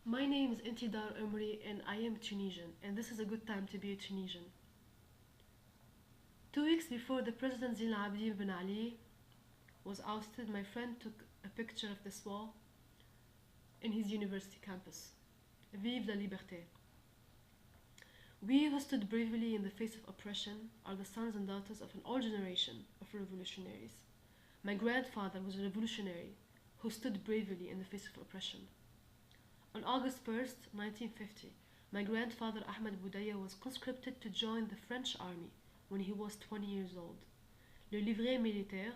My name is Intidar Umri and I am Tunisian, and this is a good time to be a Tunisian. 2 weeks before the President Zine Abidine Ben Ali was ousted, my friend took a picture of this wall in his university campus. Vive la liberté. We who stood bravely in the face of oppression are the sons and daughters of an old generation of revolutionaries. My grandfather was a revolutionary who stood bravely in the face of oppression. On August 1st, 1950, my grandfather Ahmed Boudaya was conscripted to join the French army when he was 20 years old. Le livret militaire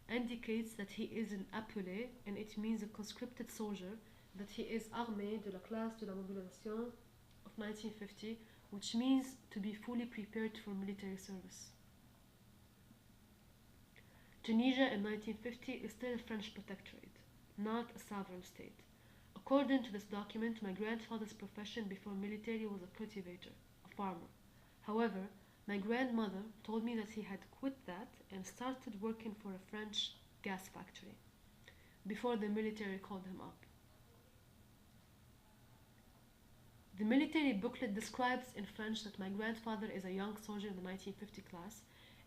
indicates that he is an appelé, and it means a conscripted soldier, that he is armé de la classe de la mobilisation of 1950, which means to be fully prepared for military service. Tunisia in 1950 is still a French protectorate, not a sovereign state. According to this document, my grandfather's profession before military was a cultivator, a farmer. However, my grandmother told me that he had quit that and started working for a French gas factory before the military called him up. The military booklet describes in French that my grandfather is a young soldier in the 1950 class,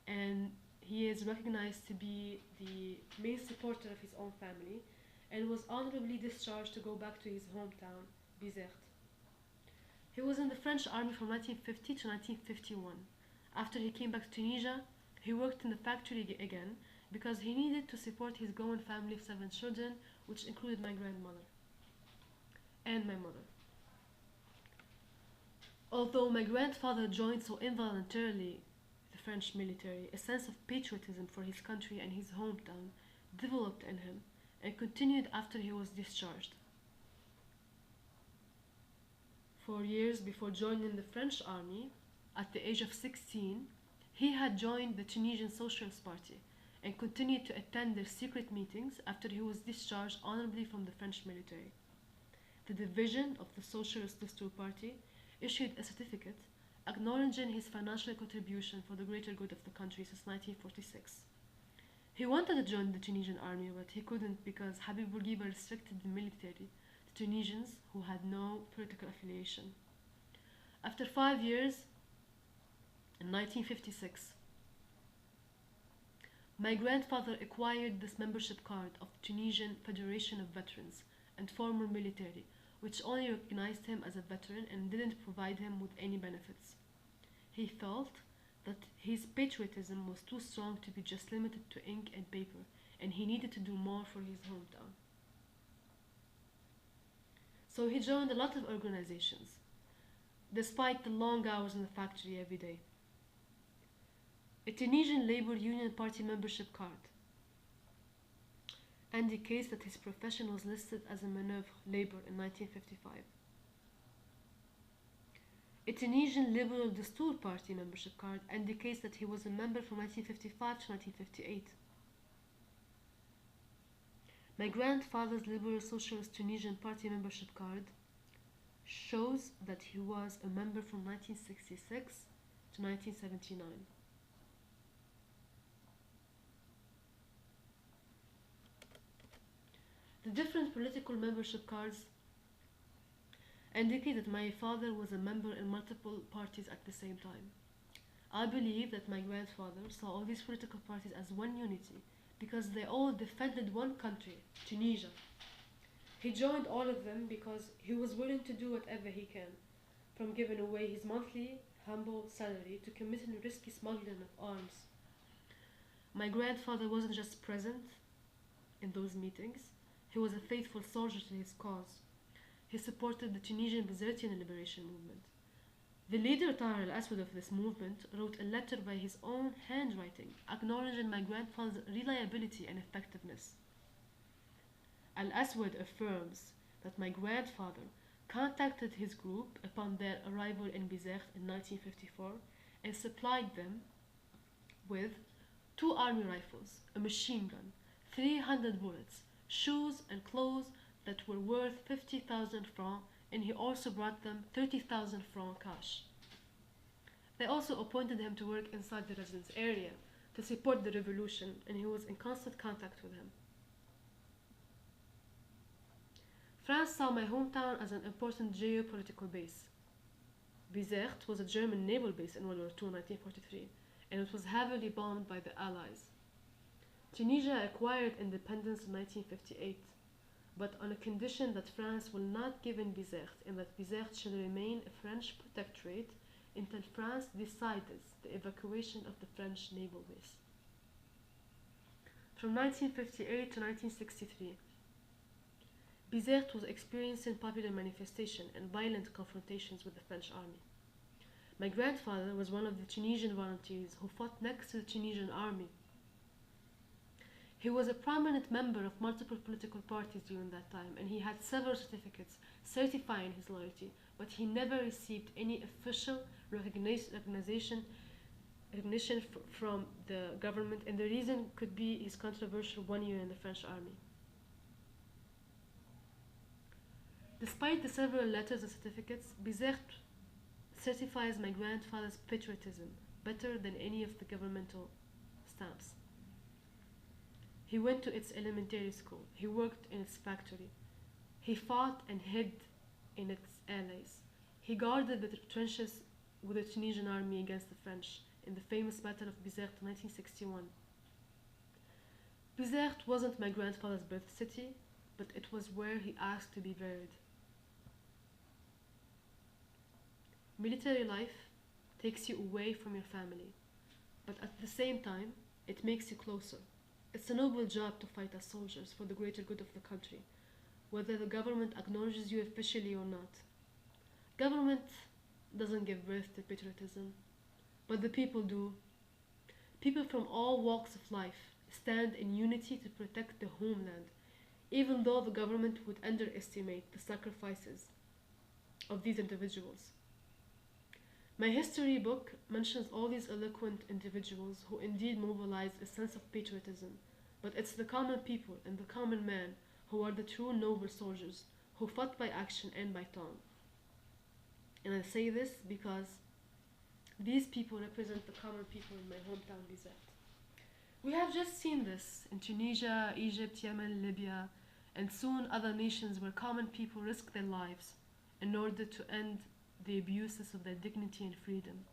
and he is recognized to be the main supporter of his own family and was honorably discharged to go back to his hometown, Bizerte. He was in the French army from 1950 to 1951. After he came back to Tunisia, he worked in the factory again because he needed to support his growing family of 7 children, which included my grandmother and my mother. Although my grandfather joined so involuntarily the French military, a sense of patriotism for his country and his hometown developed in him and continued after he was discharged. 4 years before joining the French army, at the age of 16, he had joined the Tunisian Socialist Party and continued to attend their secret meetings after he was discharged honorably from the French military. The division of the Socialist Distur Party issued a certificate acknowledging his financial contribution for the greater good of the country since 1946. He wanted to join the Tunisian army, but he couldn't because Habib Bourguiba restricted the military to Tunisians who had no political affiliation. After 5 years, in 1956, my grandfather acquired this membership card of Tunisian Federation of Veterans and Former Military, which only recognized him as a veteran and didn't provide him with any benefits. He felt that his patriotism was too strong to be just limited to ink and paper, and he needed to do more for his hometown. So he joined a lot of organizations, despite the long hours in the factory every day. A Tunisian Labour Union Party membership card indicates that his profession was listed as a manœuvre labor in 1955. A Tunisian Liberal Distur Party membership card indicates that he was a member from 1955 to 1958. My grandfather's Liberal Socialist Tunisian Party membership card shows that he was a member from 1966 to 1979. The different political membership cards indicate that my father was a member in multiple parties at the same time. I believe that my grandfather saw all these political parties as one unity because they all defended one country, Tunisia. He joined all of them because he was willing to do whatever he can, from giving away his monthly, humble salary to committing risky smuggling of arms. My grandfather wasn't just present in those meetings, he was a faithful soldier to his cause. He supported the Tunisian Byzantine liberation movement. The leader Tahir al-Aswad of this movement wrote a letter by his own handwriting acknowledging my grandfather's reliability and effectiveness. Al-Aswad affirms that my grandfather contacted his group upon their arrival in Bizerte in 1954 and supplied them with 2 army rifles, a machine gun, 300 bullets, shoes and clothes that were worth 50,000 francs, and he also brought them 30,000 francs cash. They also appointed him to work inside the residence area to support the revolution, and he was in constant contact with him. France saw my hometown as an important geopolitical base. Bizerte was a German naval base in World War II in 1943, and it was heavily bombed by the Allies. Tunisia acquired independence in 1958, but on a condition that France will not give in Bizerte and that Bizerte should remain a French protectorate until France decided the evacuation of the French naval base. From 1958 to 1963, Bizerte was experiencing popular manifestation and violent confrontations with the French army. My grandfather was one of the Tunisian volunteers who fought next to the Tunisian army. He was a prominent member of multiple political parties during that time, and he had several certificates certifying his loyalty, but he never received any official recognition from the government, and the reason could be his controversial 1 year in the French army. Despite the several letters and certificates, Bizerte certifies my grandfather's patriotism better than any of the governmental stamps. He went to its elementary school. He worked in its factory. He fought and hid in its allies. He guarded the trenches with the Tunisian army against the French in the famous Battle of Bizerte in 1961. Bizerte wasn't my grandfather's birth city, but it was where he asked to be buried. Military life takes you away from your family, but at the same time, it makes you closer. It's a noble job to fight as soldiers for the greater good of the country, whether the government acknowledges you officially or not. Government doesn't give birth to patriotism, but the people do. People from all walks of life stand in unity to protect the homeland, even though the government would underestimate the sacrifices of these individuals. My history book mentions all these eloquent individuals who indeed mobilize a sense of patriotism, but it's the common people and the common man who are the true noble soldiers who fought by action and by tongue. And I say this because these people represent the common people in my hometown, Bizerte. We have just seen this in Tunisia, Egypt, Yemen, Libya, and soon other nations where common people risk their lives in order to end the abuses of their dignity and freedom.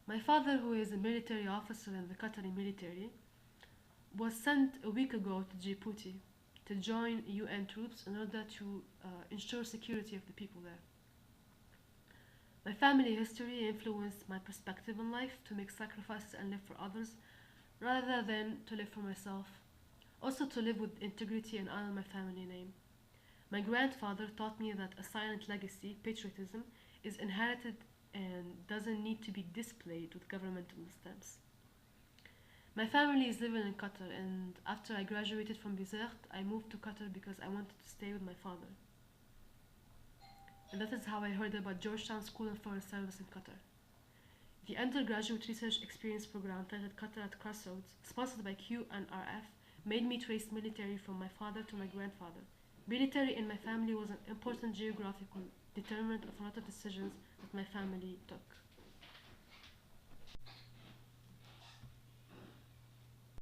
My father, who is a military officer in the Qatari military, was sent a week ago to Djibouti to join UN troops in order to ensure security of the people there. My family history influenced my perspective on life to make sacrifices and live for others rather than to live for myself. Also to live with integrity and honor my family name. My grandfather taught me that a silent legacy, patriotism, is inherited and doesn't need to be displayed with governmental stamps. My family is living in Qatar, and after I graduated from Bizerte, I moved to Qatar because I wanted to stay with my father. And that is how I heard about Georgetown School of Foreign Service in Qatar. The undergraduate research experience program titled Qatar at Crossroads, sponsored by QNRF, made me trace military from my father to my grandfather. Military in my family was an important geographical determinant of a lot of decisions that my family took.